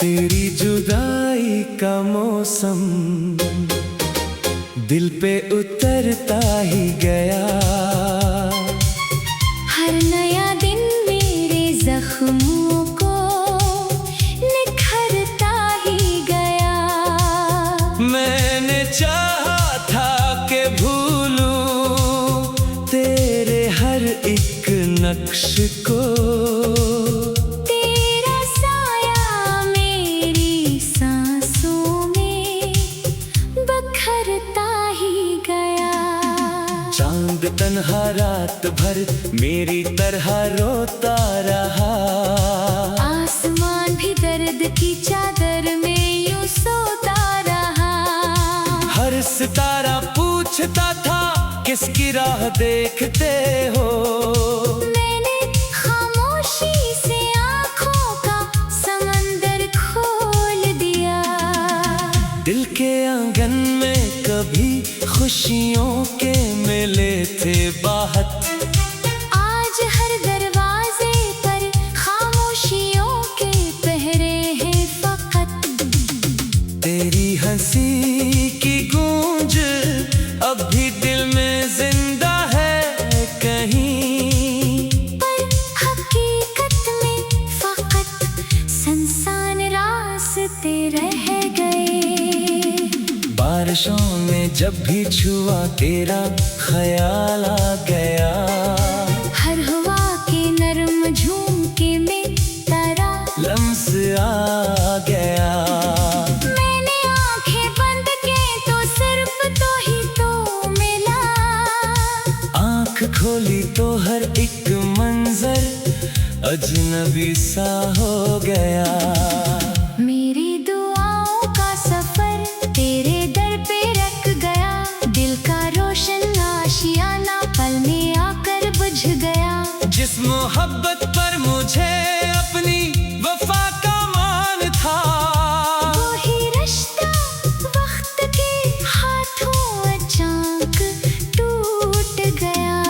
तेरी जुदाई का मौसम दिल पे उतरता ही गया। हर नया दिन मेरे जख्मों को निखरता ही गया। मैंने चाहा था कि भूलूं तेरे हर एक नक्श को, चांद तन्हा रात भर मेरी तरह रोता रहा। आसमान भी दर्द की चादर में यूं सोता रहा। हर सितारा पूछता था किसकी राह देखते हो। मैंने खामोशी से आँखों का समंदर खोल दिया। दिल के आंगन में कभी खुशियों के मेले थे बाहत। आज हर दरवाजे पर खामोशियों के पहरे हैं फकत। तेरी हंसी की गूंज अब भी दिल में जिंदा है कहीं, पर हकीकत में फकत सुनसान रास्ते रह गए। बारिशों में जब भी छुआ तेरा ख्याल आ गया। हर हवा के नरम झूमके में तारा लम्स आ गया। मैंने आंखें बंद की तो सिर्फ तो ही तो मिला। आंख खोली तो हर एक मंजर अजनबी सा हो गया। मेरी दुआओं का सफर तेरे दर पे रख गया। दिल का रोशन आशियाना पल में आकर बुझ गया। जिस मोहब्बत पर मुझे अपनी वफा का मान था, वही रिश्ता वक्त के हाथों अचानक टूट गया।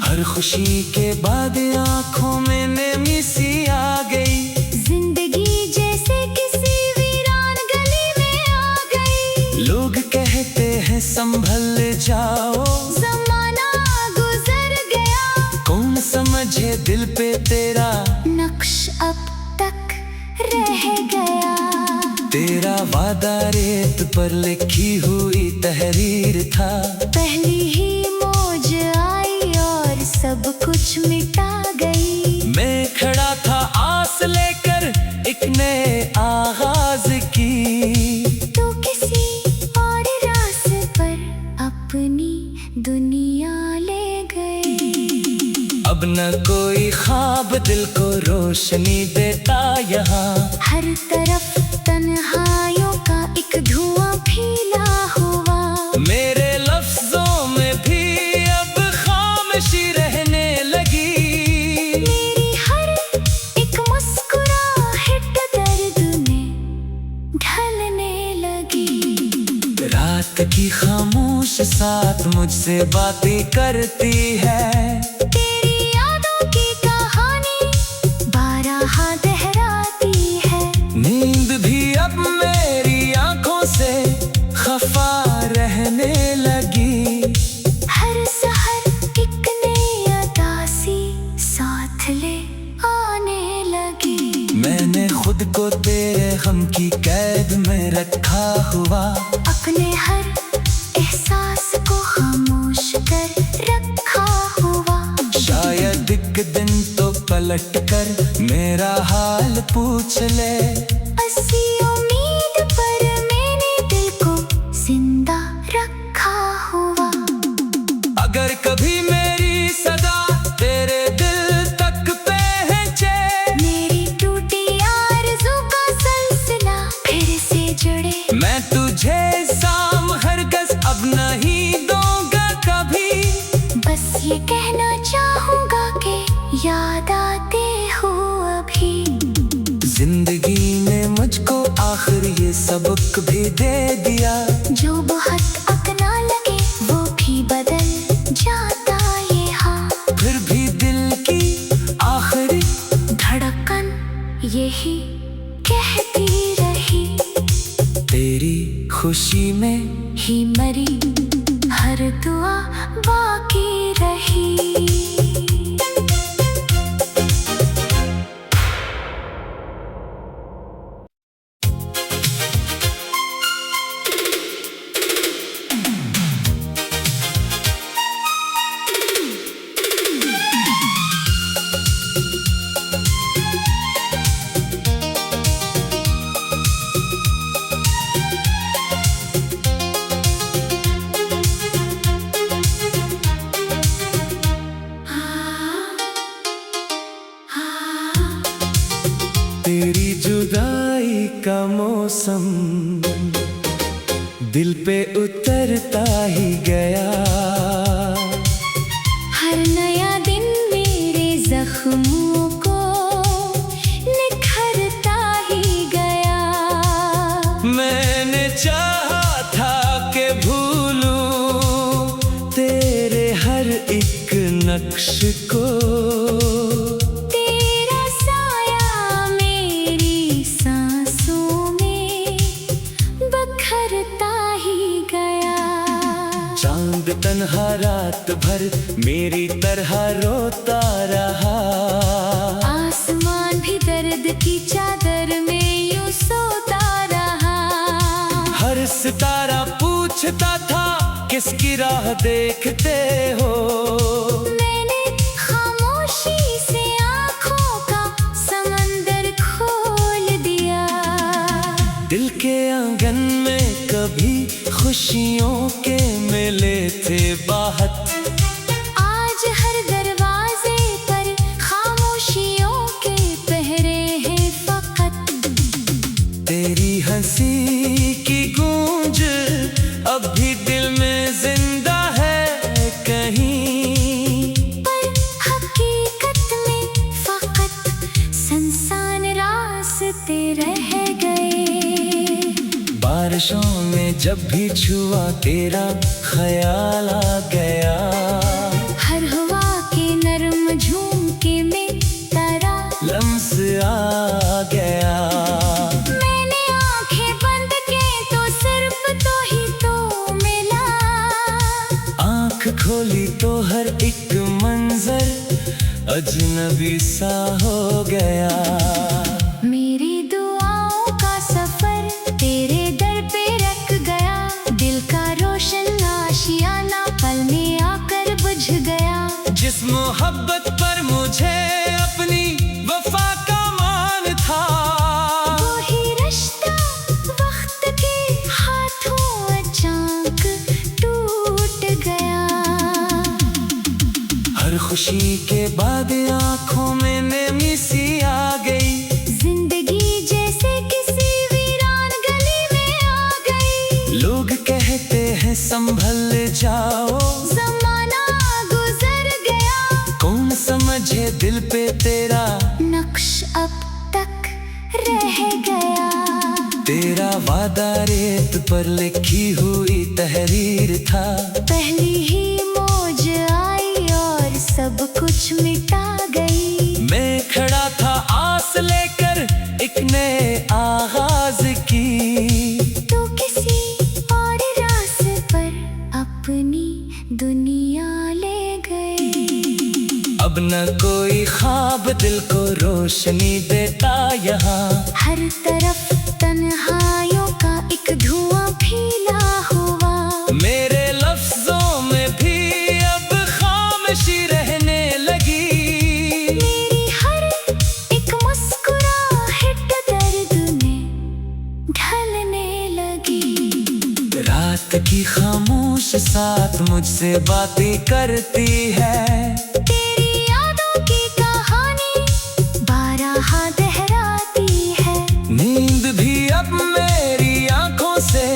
हर खुशी के बाद आंखों में नमी सी आ गई। जिंदगी जैसे किसी वीरान गली में आ गई। लोग कहते हैं संभल जाओ, ज़माना गुजर गया। कौन समझे दिल पे तेरा नक्श अब तक रह गया। तेरा वादा रेत पर लिखी हुई तहरीर था। पहली ही मौज आई और सब कुछ मिटा गई। मैं खड़ा था आस लेकर एक नए आगाज की। तो किसी और रास्ते पर अपनी दुनिया ले गई। अब न कोई ख्वाब दिल को रोशनी देता यहाँ। हर तरफ तन्हाइयों का एक धुआं फैला हुआ। मेरे लफ्जों में भी अब खामोशी रहने लगी। मेरी हर एक मुस्कुराहट दर्द में ढलने लगी। रात की खामोश साथ मुझसे बातें करती है। तेरी यादों की कहानी बारहा दोहराती है। नींद भी अब मेरी आंखों से खफा रहने लगी। हर सहर एक नई अदासी साथ ले आने लगी। मैंने खुद को तेरे गम की कैद में रखा हुआ। अपने हर एहसास को खामोश कर रखा हुआ। शायद एक दिन तो पलट कर मेरा हाल पूछ ले। ऐसी उम्मीद पर मैंने दिल को जिंदा रखा हुआ। अगर कभी मेरी सदा तेरे दिल तक पहुंचे, मेरी टूटी आरज़ू का सिलसिला फिर से जुड़े। मैं तुझे साम हरगिज़ अब नहीं दूंगा कभी। बस ये कहना चाहूंगा कि याद आते हो अभी। जिंदगी ने मुझको आखिर ये सबक भी दे दिया। जो बहुत अपना लगे वो भी बदल जाता ये हाँ। फिर भी दिल की आखिरी धड़कन यही कहती रही, तेरी खुशी में ही मरी हर दुआ बाकी रही। तेरी जुदाई का मौसम दिल पे उतरता ही गया। हर नया दिन मेरे जख्मों को निखरता ही गया। मैंने चाहा था कि भूलूं तेरे हर एक नक्श को, चांद तन्हा रात भर मेरी तरह रोता रहा। आसमान भी दर्द की चादर में यूं सोता रहा। हर सितारा पूछता था किसकी राह देखते हो। मैंने खामोशी से आँखों का समंदर खोल दिया। दिल के आंगन में कभी खुशियों के मिले थे बाहत, आज हर दरवाजे पर खामोशियों के पहरे हैं फकत। तेरी हंसी की गूंज अब भी दिल में जिंदा है कहीं, पर हकीकत में फकत सुनसान रास्ते रह गए। बारिशों में जब भी छुआ तेरा ख्याल आ गया। हर हवा के नरम झूमके में तारा लम्स आ गया। मैंने आंखें बंद की तो सिर्फ तो ही तो मिला। आंख खोली तो हर एक मंजर अजनबी सा हो गया। मेरी दुआओं का सफर तेरे दर पे रख गया। दिल का रोशन आशियाना पल में आकर बुझ गया। जिस मोहब्बत पर मुझे अपनी वफा का मान था, वो ही रिश्ता वक्त के हाथों अचानक टूट गया। हर खुशी के बाद आंखों में नमी सी आ गई। जिंदगी जैसे किसी वीरान गली में आ गई। लोग कहते हैं संभल जाओ, ज़माना गुजर गया। कौन समझे दिल पे तेरा नक्श अब तक रह गया। तेरा वादा रेत पर लिखी हुई तहरीर था। पहली ही मौज आई और सब कुछ मिटा गई। मैं खड़ा था आस लेकर एक नए आगाज की, तो किसी और रास्ते पर अपनी दुनिया ले गई। अब न कोई ख्वाब दिल को रोशनी देता यहाँ। हर तरफ तन्हाइयों का एक धुआं फैला हुआ। मेरे लफ्जों में भी अब खामोशी रहने लगी। मेरी हर एक मुस्कुराहट दर्द में ढलने लगी। रात की खामोश साथ मुझसे बातें करती है। तेरी यादों की कहानी बारहा दोहराती है। नींद भी अब मेरी आंखों से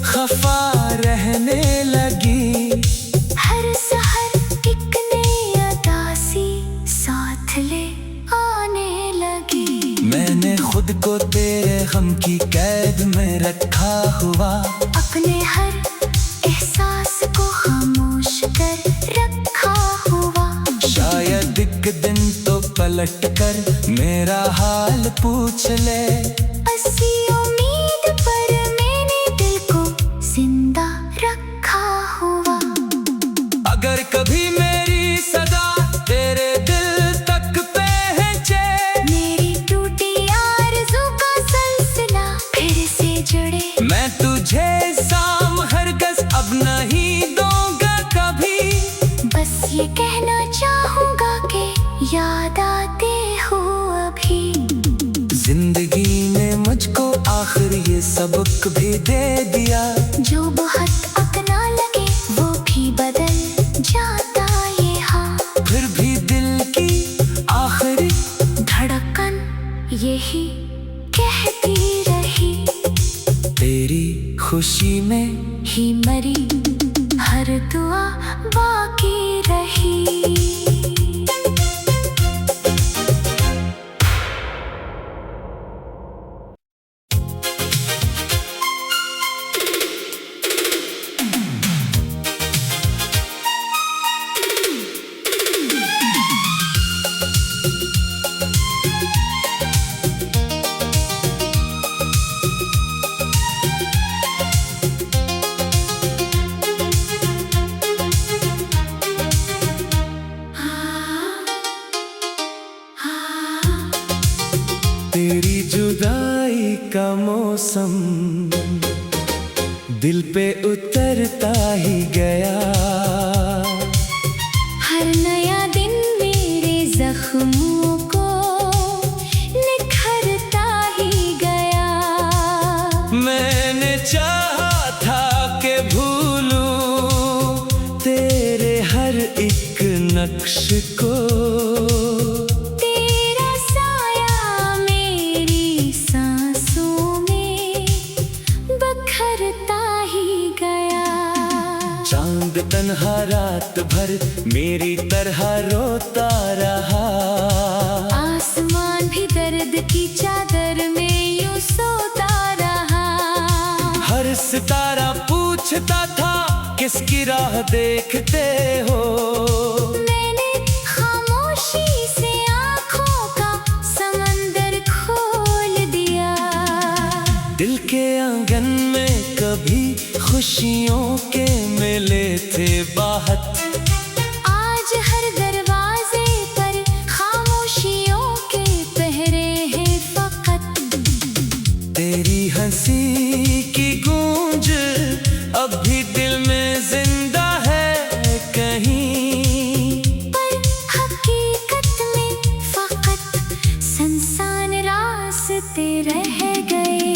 खफा रहने लगी। हर सहर एक नई उदासी साथ ले आने लगी। मैंने खुद को तेरे ये गम की कैद में रखा हुआ, अपने हर एहसास को खामोश कर रखा हुआ। शायद एक दिन तो पलट कर मेरा हाल पूछ ले। ऐसी उम्मीद पर मैंने दिल को जिंदा रखा हुआ। अगर कभी मेरी सदा तेरे दिल तक पहुंचे, मेरी टूटी आरज़ू का सिलसिला फिर से जुड़े, मैं तुझे साम हरगिज़ अब नहीं दूंगा कभी। बस ये कहना चाहूंगा कि याद आते हो अभी। जिंदगी ने मुझको आखिर ये सबक भी दे दिया, जो बहुत अपना लगे वो भी बदल जाता ये हाँ। फिर भी दिल की आखिरी धड़कन यही कहती रही, तेरी खुशी में ही मरी हर दुआ बाकी रही। तेरी जुदाई का मौसम दिल पे उतरता ही गया, हर नया दिन मेरे जख्मों को निखरता ही गया। मैंने चाहा था कि भूलूं तेरे हर एक नक्श को, तेरा साया मेरी सांसों में बखरता ही गया। चांद तन्हा रात भर मेरी तरह रोता रहा, आसमान भी दर्द की चादर में यूं सोता रहा। हर सितारा पूछता था किसकी राह देखते हो। मैंने खामोशी से आँखों का समंदर खोल दिया, दिल के आंगन में कभी खुशियों के मेले थे बाहत, आज हर दरवाजे पर खामोशियों के पहरे हैं फकत। तेरी हंसी की गूंज अब भी दिल में जिंदा है कहीं, पर हकीकत में फकत संसान रास्ते रह गए।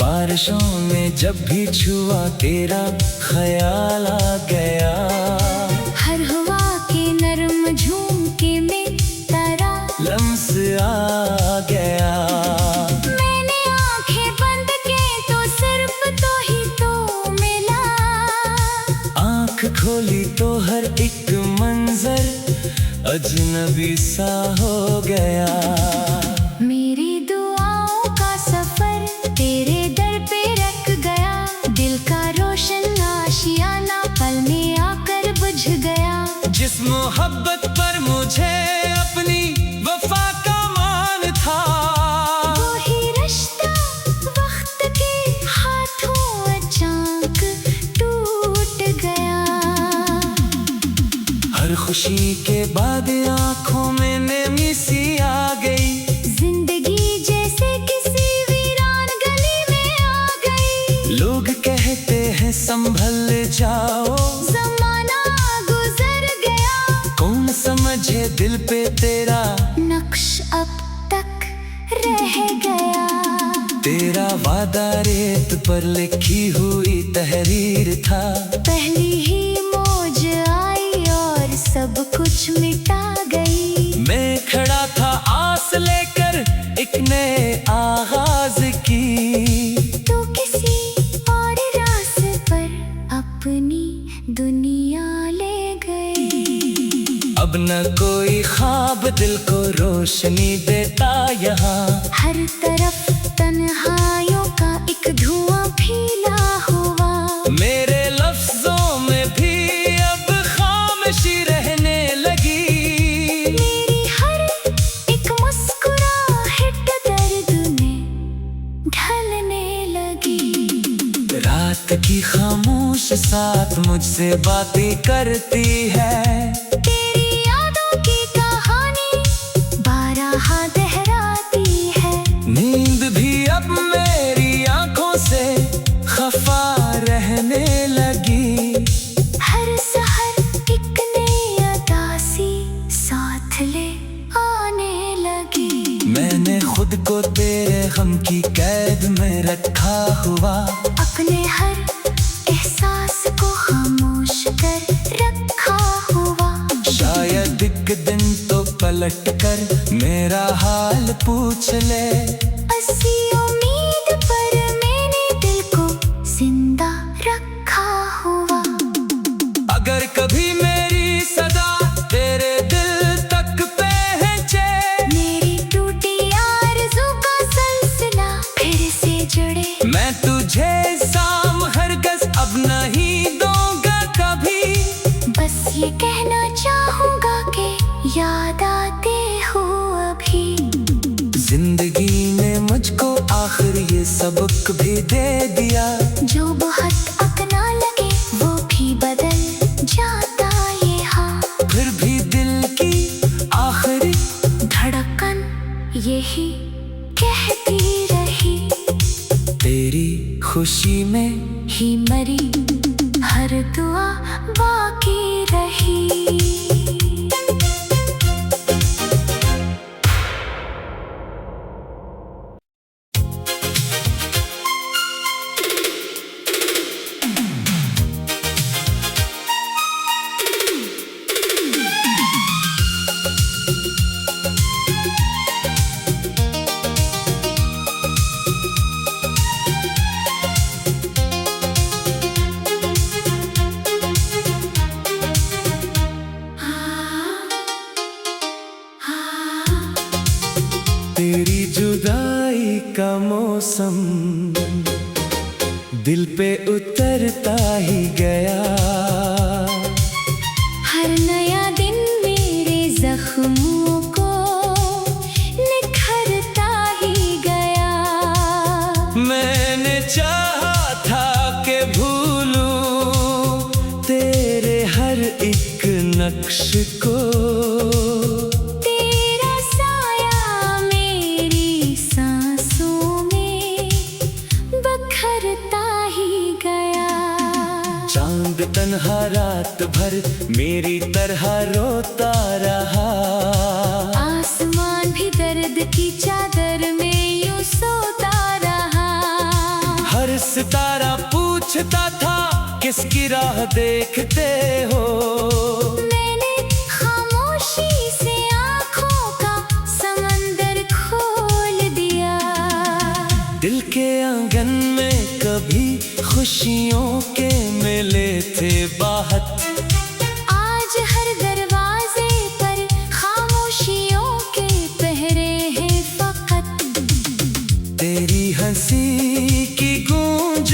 बारिशों में जब भी छुआ तेरा ख्याल आ गया, हर हवा के नरम झूमके में तारा लम्स आ गया। मैंने आंखें बंद की तो सिर्फ तो ही तो मिला, आँख खोली तो हर एक मंजर अजनबी सा हो गया। मेरी दुआओं का सफर तेरे दर पे रख गया, दिल का रोशन आशियाना पल में आकर बुझ गया। जिस मोहब्बत पर मुझे अपनी वफा का मान था, वो ही रिश्ता वक्त के हाथों अचानक टूट गया। हर खुशी के बाद आंखों में नमी सी आ गई, जिंदगी जैसे किसी वीरान गली में आ गई। लोग कहते हैं संभल जाओ, जमाना गुजर गया, कौन समझे दिल पे तेरा नक्श अब तक रह गया। तेरा वादा रेत पर लिखी हुई तहरीर था, पहली ही मौज आई और सब कुछ मिटा गई। मैं खड़ा था आस लेकर एक नए आगाज की, तो किसी और रास्ते पर अपनी दुनिया ले गई। अब न कोई ख्वाब दिल को रोशनी देता यहाँ, हर तरफ वक्त की खामोश साथ मुझसे बातें करती है। तेरी यादों की कहानी बारह दोहराती है। नींद भी अब मेरी आंखों से खफा रहने लगी। हर सहर एक नई अदासी साथ ले आने लगी। मैंने खुद को तेरे गम की कैद में रखा हुआ। अपने हर एहसास को खामोश कर रखा हुआ। शायद एक दिन तो पलट कर मेरा हाल पूछ ले। ऐसी उम्मीद पर मैंने दिल को जिंदा रखा हुआ। अगर कभी मेरी सदा तेरे दिल तक पहुंचे, मेरी टूटी आरज़ू का सिलसिला फिर से जुड़े। मैं तुझे साम हरगिज़ अब नहीं दूंगा कभी। बस ये कहना चाहूंगा कि याद आते हो अभी। जिंदगी ने मुझको आखिर ये सबक भी दे दिया। जो बहुत अपना लगे वो भी बदल जाता ये हाँ। फिर भी दिल की आखिरी धड़कन यही कहती रही। तेरी खुशी में ही मरी हर दुआ बाकी रही। तेरी जुदाई का मौसम दिल पे उतरता ही गया। हर नया दिन मेरे जख्मों को निखरता ही गया। मैंने चाहा था कि भूलूं तेरे हर एक नक्श को। तेरा साया मेरी सांसों में बखरता ही गया। चांद तन्हा रात भर मेरी तरह रोता रहा। आसमान भी दर्द की चादर में यूं सोता रहा। हर सितारा पूछता था किसकी राह देखते हो। मैंने खामोशी से आँखों का समंदर खोल दिया। दिल के आंगन में कभी खुशियों के मेले थे बाहत। आज हर दरवाजे पर खामोशियों के पहरे हैं फकत। तेरी हंसी की गूंज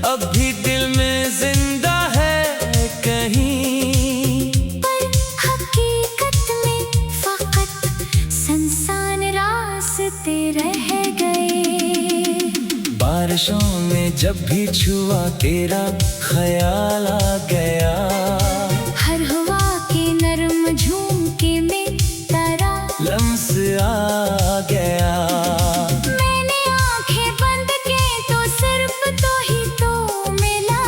अब भी दिल में जिंदा है कहीं। पर हकीकत में फकत संसान रास्ते रह गए। बारिशों में जब भी छुआ तेरा ख्याल आ गया। हर हवा के नरम झूमके में तारा लम्स आ गया। मैंने आंखें बंद की तो सिर्फ तो ही तो मिला।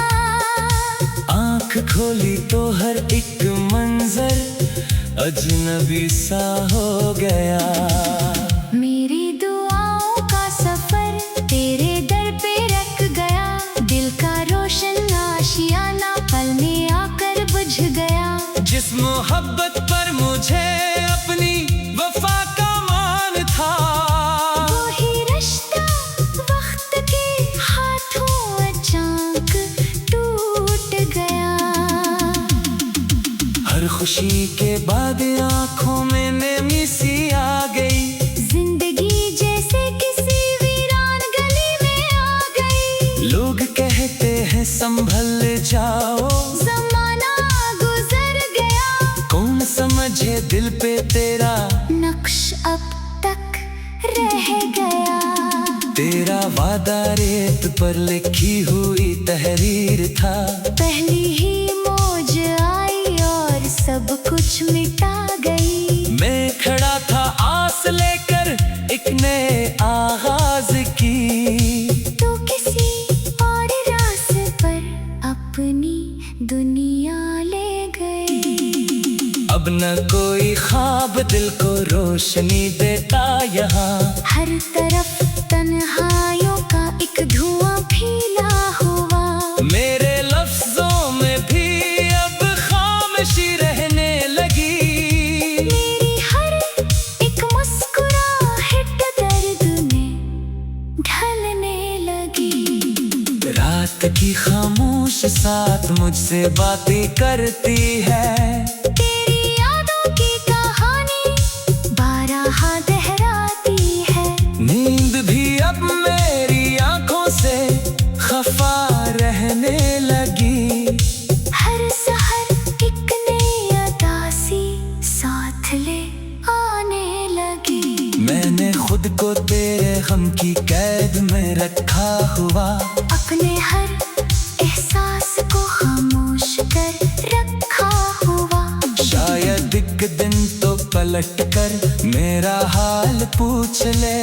आँख खोली तो हर एक मंजर अजनबी सा हो गया। मेरी दुआओं का सफर तेरे दर पे रख गया। दिल का रोशन आशियाना पल में आकर बुझ गया। जिस मोहब्बत पर मुझे अपनी वफा का मान था, वो ही रिश्ता वक्त के हाथों अचानक टूट गया। हर खुशी के बाद आंखों में नमी सी आ गई। जिंदगी जैसे किसी वीरान गली में आ गई। लोग कहते हैं संभल जाओ, जमाना गुजर गया। कौन समझे दिल पे तेरा नक्श अब तक रह गया। तेरा वादा रेत पर लिखी हुई तहरीर था। पहली ही मौज आई और सब कुछ मिटा गई। मैं खड़ा था आस लेकर एक नए आगाज की। तो किसी और रास्ते पर अपनी दुनिया ले गए। अब न कोई ख्वाब दिल को रोशनी देता यहाँ। हर तरफ तन्हाइयों का एक धुआं फैला हुआ। मेरे लफ्जों में भी अब खामोशी रहने लगी। मेरी हर एक मुस्कुराहट दर्द में ढलने लगी। रात की खामोश साथ मुझसे बातें करती है। तेरी यादों की कहानी बारहा दोहराती है। नींद भी अब मेरी आंखों से खफा रहने लगी। हर सहर एक नई उदासी साथ ले आने लगी। मैंने खुद को तेरे गम की कैद में रखा हुआ। अपने हर एहसास को खामोश कर रखा हुआ। शायद एक दिन तो पलट कर मेरा हाल पूछ ले।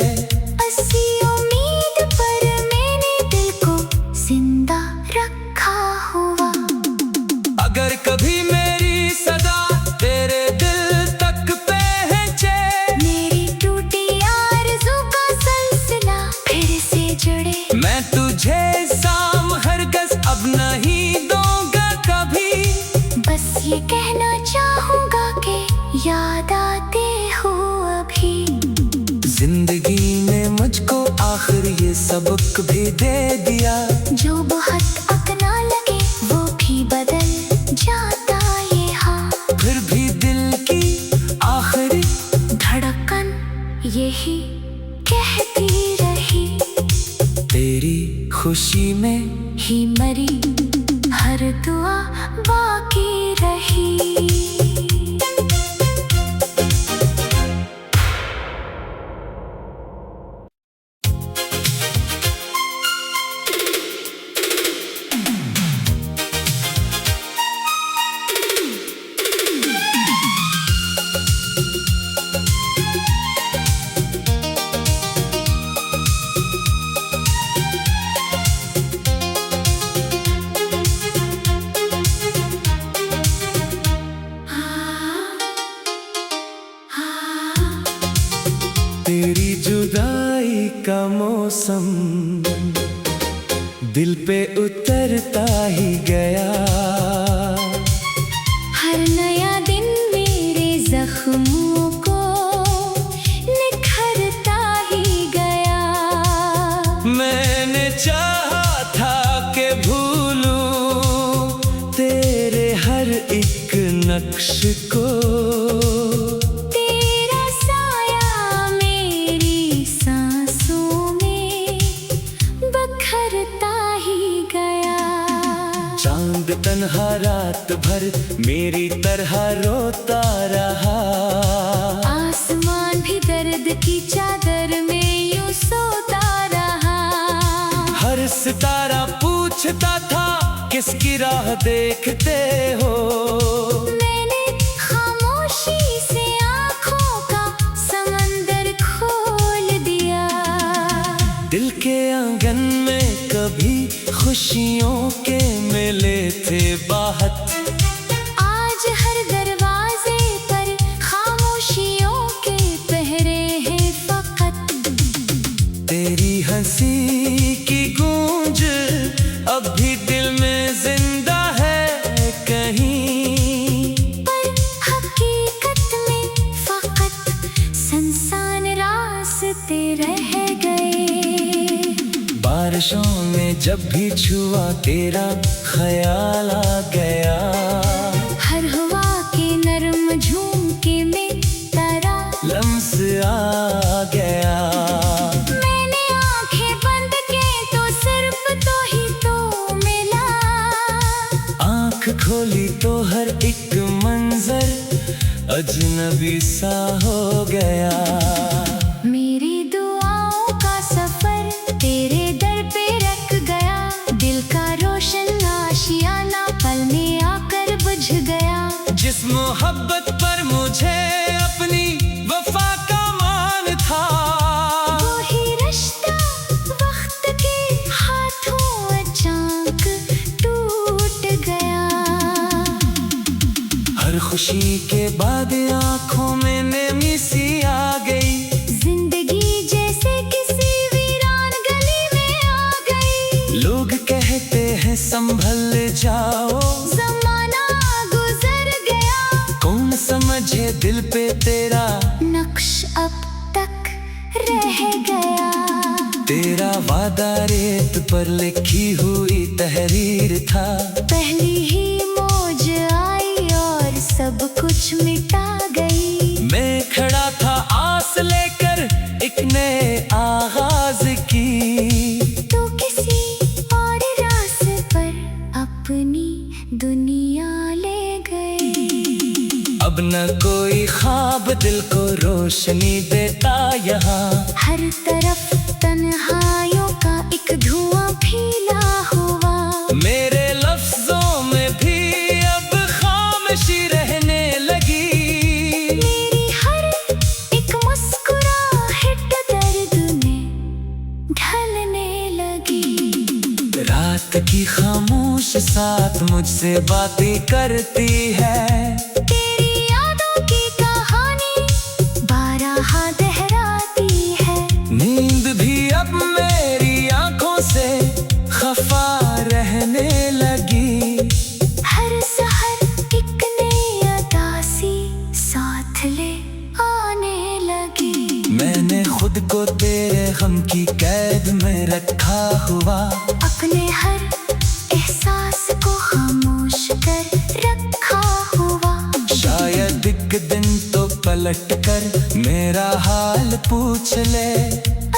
ऐसी उम्मीद पर मैंने दिल को जिंदा रखा हुआ। अगर कभी मेरी सदा तेरे दिल तक पहुंचे। मेरी टूटी आरज़ू का सिलसिला फिर से जुड़े। मैं तुझे साम हरगिज़ अब नहीं दूंगा कभी। बस ये कहना चाहूंगा कि याद आते हो अभी। जिंदगी ने मुझको आखिर ये सबक भी दे दिया। जो बहुत अपना लगे वो भी बदल जाता ये हाँ। फिर भी दिल की आखिरी धड़कन यही कहती रही। तेरी खुशी में ही मरी हर दुआ बाकी रही। तेरी जुदाई का मौसम दिल पे उतरता ही गया। हर नया दिन मेरे जख्मों को निखरता ही गया। मैंने चाहा था कि भूलूं तेरे हर एक नक्श को। तेरा साया मेरी सांसों में बखरता ही गया। चांद तन्हा रात भर मेरी तरह रोता रहा। आसमान भी दर्द की चादर में यूं सोता रहा। हर सितारा पूछता था किसकी राह देखते हो। मैंने खामोशी से आँखों का समंदर खोल दिया। दिल के आंगन में कभी खुशियों के मेले थे बाहत। आज हर दरवाजे पर खामोशियों के पहरे हैं फकत। तेरी हंसी की गूंज अब भी दिल में जिंदा है कहीं। पर हकीकत में फकत संसान रास्ते रह गए। बारिशों में जब भी छुआ तेरा ख्याल आ गया। हर हवा के नरम झूमके में तारा लम्स आ गया। मैंने आंखें बंद की तो सिर्फ तो ही तो मिला। आंख खोली तो हर एक मंजर अजनबी सा हो गया। मेरी दुआओं का सफर खुशी के बाद आंखों में नमी सी आ गई। जिंदगी जैसे किसी वीरान गली में आ गई। लोग कहते हैं संभल जाओ, जमाना गुजर गया। कौन समझे दिल पे तेरा नक्श अब तक रह गया। तेरा वादा रेत पर लिखी हुई तहरीर था। पहली ही मौज आई और सब कुछ मिटा गई। मैं खड़ा था आस लेकर एक नए आगाज की। तो किसी और रास्ते पर अपनी दुनिया ले गई। अब न कोई ख्वाब दिल को रोशनी देता यहाँ। हर तरफ तन्हाइयों का एक धुआं फैला हुआ। मेरे लफ्जों में भी अब खामोशी रहने लगी। मेरी हर एक मुस्कुराहट दर्द में ढलने लगी। रात की खामोश साथ मुझसे बातें करती है। तेरी यादों की कहानी बारहा दोहराती है। नींद भी अब मेरी आंखों से खफा रहने लगी। हर सहर एक नई अदासी साथ ले आने लगी। मैंने खुद को तेरे गम की कैद में रखा हुआ। अपने हर एहसास को खामोश कर रखा हुआ। शायद एक दिन तो पलट कर मेरा हाल पूछ ले।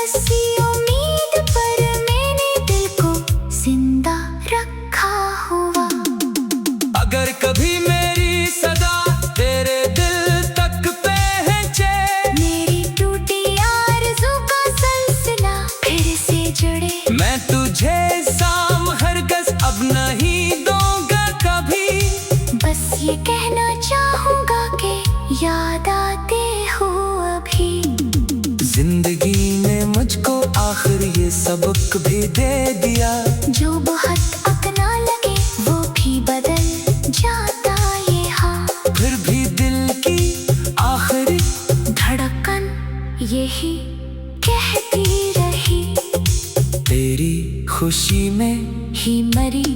ऐसी उम्मीद पर मैंने दिल को जिंदा रखा हुआ। अगर कभी मेरी सदा तेरे दिल तक पहुंचे, मेरी टूटी आरज़ू का सिलसिला फिर से जुड़े। मैं तुझे साम हरगिज़ अब नहीं दूंगा कभी। बस ये कहना चाहूंगा कि याद आते हो अभी। जिंदगी ने मुझको आखिर ये सबक भी दे दिया। जो बहुत अपना लगे वो भी बदल जाता ये हाँ। फिर भी दिल की आखिरी धड़कन यही कहती रही। तेरी खुशी में ही मरी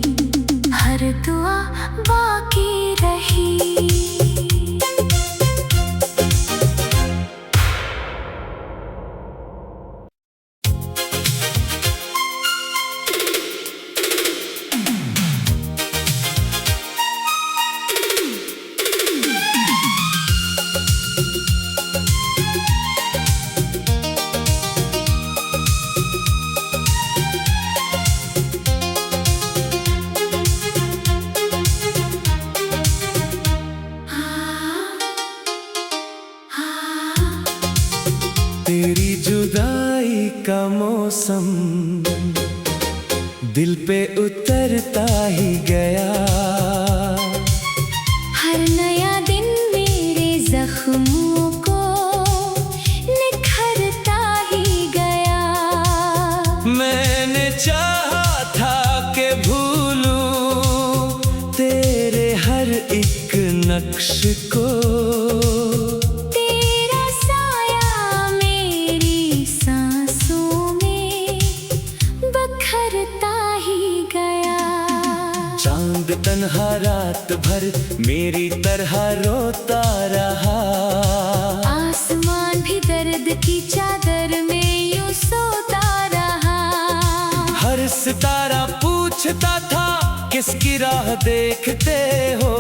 हर दुआ बाकी रही। तेरी जुदाई का मौसम दिल पे उतरता ही गया। हर नया दिन मेरे जख्मों को निखरता ही गया। मैंने चाहा था कि भूलूं तेरे हर एक नक्श को। तेरा साया मेरी सांसों में बखरता ही गया। चांद तन्हा रात भर मेरी तरह रोता रहा। आसमान भी दर्द की चादर में यूं सोता रहा। हर सितारा पूछता था किसकी राह देखते हो।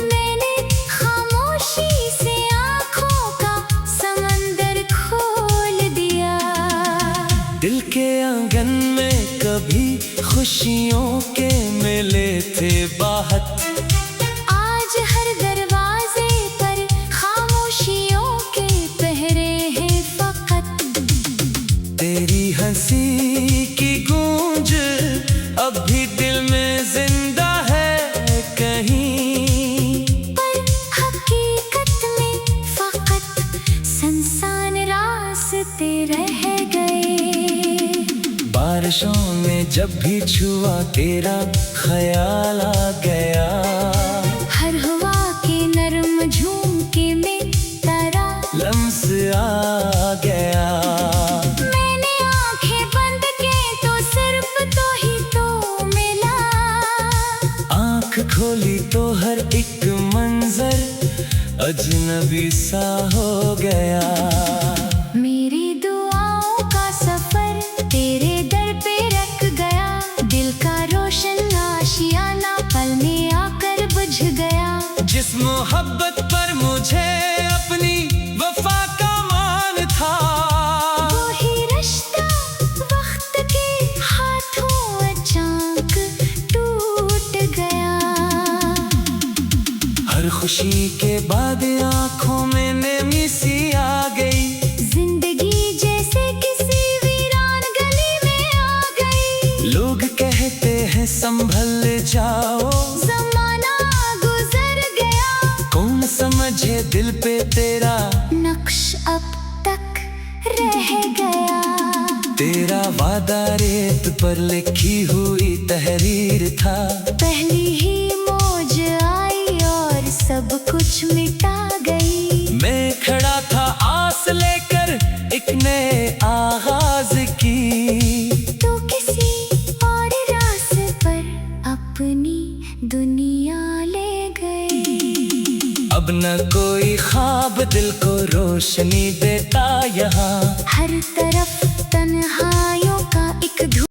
मैंने खामोशी से आँखों का समंदर खोल दिया। दिल के आंगन में कभी खुशियों के मेले थे बाहत। आज हर दरवाजे पर खामोशियों के पहरे हैं फकत। तेरी हंसी की गूंज अब भी दिल में जिंदा है कहीं। पर हकीकत में फकत संसान रास्ते रह गए। बारिशों में जब भी छुआ तेरा ख्याल आ गया। हर हवा के नर अजनबी सा हो गया। मेरी दुआओं का सफर तेरे दर पे रख गया, दिल का रोशन आशियाना पल में आकर बुझ गया। जिस मोहब्बत पर मुझे अपनी वफा का मान था, वो ही रिश्ता वक्त के हाथों अचानक टूट गया। हर खुशी के बाद आंखों में नमी सी आ गई, जिंदगी जैसे किसी वीरान गली में आ गई। लोग कहते हैं संभल जाओ, जमाना गुजर गया, कौन समझे दिल पे तेरा नक्श अब तक रह गया। तेरा वादा रेत पर लिखी हुई तहरीर था, पहली ही मौज आई और सब कुछ मिटा गई। मैं खड़ा था आस लेकर एक नए आगाज की, तो किसी और रास्ते पर अपनी दुनिया ले गई। अब न कोई ख्वाब दिल को रोशनी देता यहाँ, हर तरफ तन्हाई